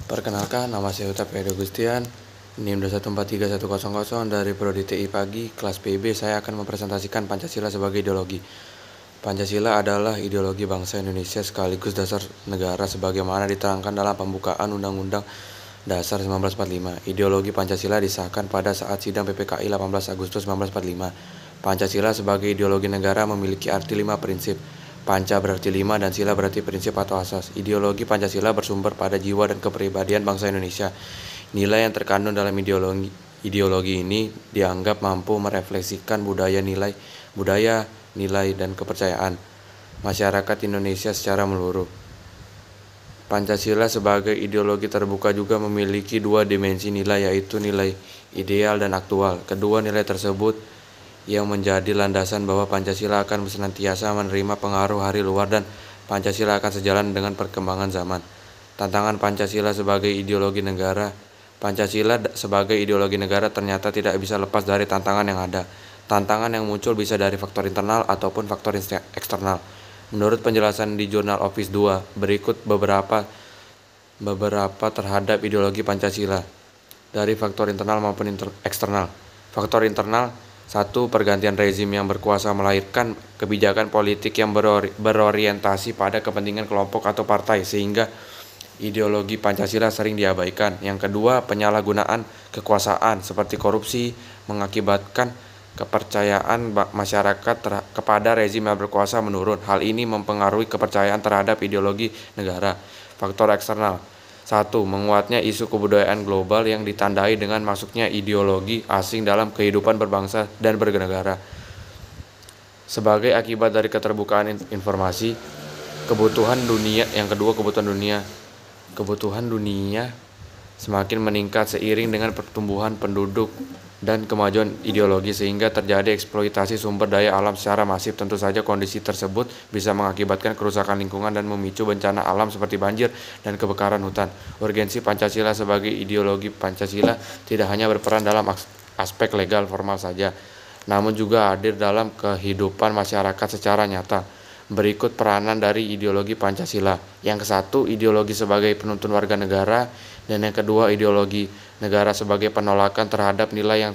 Perkenalkan, nama saya Uta Pedro Gustian, NIM 2143100 dari Prodi TI Pagi, kelas PB. Saya akan mempresentasikan Pancasila sebagai ideologi. Pancasila adalah ideologi bangsa Indonesia sekaligus dasar negara sebagaimana diterangkan dalam pembukaan Undang-Undang Dasar 1945. Ideologi Pancasila disahkan pada saat sidang PPKI 18 Agustus 1945. Pancasila sebagai ideologi negara memiliki arti 5 prinsip. Panca berarti 5 dan sila berarti prinsip atau asas. Ideologi Pancasila bersumber pada jiwa dan kepribadian bangsa Indonesia. Nilai yang terkandung dalam ideologi ini dianggap mampu merefleksikan budaya, nilai, dan kepercayaan masyarakat Indonesia secara menyeluruh. Pancasila sebagai ideologi terbuka juga memiliki dua dimensi nilai, yaitu nilai ideal dan aktual. Kedua nilai tersebut yang menjadi landasan bahwa Pancasila akan senantiasa menerima pengaruh hari luar dan Pancasila akan sejalan dengan perkembangan zaman. Tantangan Pancasila sebagai ideologi negara. Pancasila sebagai ideologi negara ternyata tidak bisa lepas dari tantangan yang ada. Tantangan yang muncul bisa dari faktor internal ataupun faktor eksternal. Menurut penjelasan di Jurnal Office 2, berikut beberapa terhadap ideologi Pancasila dari faktor internal maupun eksternal. Faktor internal: 1. Pergantian rezim yang berkuasa melahirkan kebijakan politik yang berorientasi pada kepentingan kelompok atau partai sehingga ideologi Pancasila sering diabaikan. Yang kedua, penyalahgunaan kekuasaan seperti korupsi mengakibatkan kepercayaan masyarakat kepada rezim yang berkuasa menurun. Hal ini mempengaruhi kepercayaan terhadap ideologi negara. Faktor eksternal: 1. Menguatnya isu kebudayaan global yang ditandai dengan masuknya ideologi asing dalam kehidupan berbangsa dan bernegara. Sebagai akibat dari keterbukaan informasi, kebutuhan dunia. Yang kedua, kebutuhan dunia semakin meningkat seiring dengan pertumbuhan penduduk dan kemajuan ideologi sehingga terjadi eksploitasi sumber daya alam secara masif. Tentu saja kondisi tersebut bisa mengakibatkan kerusakan lingkungan dan memicu bencana alam seperti banjir dan kebakaran hutan. Urgensi Pancasila sebagai ideologi. Pancasila tidak hanya berperan dalam aspek legal formal saja, namun juga hadir dalam kehidupan masyarakat secara nyata. Berikut peranan dari ideologi Pancasila. Yang ke-1, ideologi sebagai penuntun warga negara, dan yang kedua, ideologi negara sebagai penolakan terhadap nilai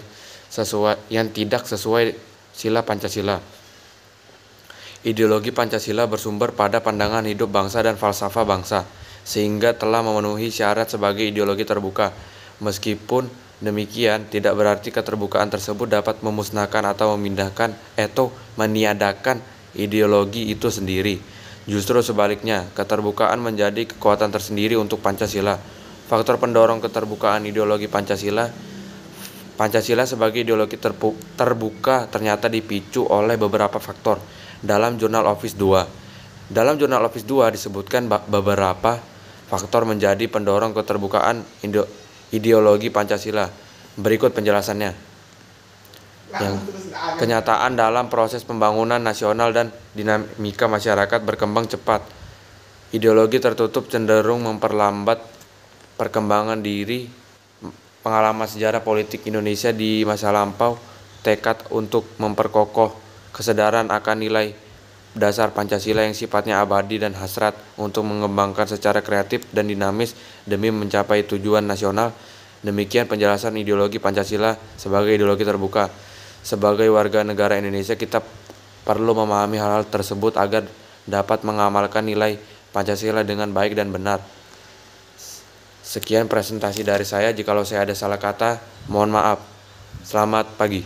yang tidak sesuai sila Pancasila. Ideologi Pancasila bersumber pada pandangan hidup bangsa dan falsafah bangsa, sehingga telah memenuhi syarat sebagai ideologi terbuka. Meskipun demikian, tidak berarti keterbukaan tersebut dapat memusnahkan atau memindahkan atau meniadakan ideologi itu sendiri. Justru sebaliknya, keterbukaan menjadi kekuatan tersendiri untuk Pancasila. Faktor pendorong keterbukaan ideologi Pancasila. Pancasila sebagai ideologi terbuka ternyata dipicu oleh beberapa faktor. Dalam Jurnal Office 2 disebutkan beberapa faktor menjadi pendorong keterbukaan ideologi Pancasila. Berikut penjelasannya. Yang kenyataan dalam proses pembangunan nasional dan dinamika masyarakat berkembang cepat. Ideologi tertutup cenderung memperlambat perkembangan diri. Pengalaman sejarah politik Indonesia di masa lampau, tekad untuk memperkokoh kesadaran akan nilai dasar Pancasila yang sifatnya abadi dan hasrat untuk mengembangkan secara kreatif dan dinamis demi mencapai tujuan nasional. Demikian penjelasan ideologi Pancasila sebagai ideologi terbuka. Sebagai warga negara Indonesia, kita perlu memahami hal-hal tersebut agar dapat mengamalkan nilai Pancasila dengan baik dan benar. Sekian presentasi dari saya. Jikalau saya ada salah kata, mohon maaf. Selamat pagi.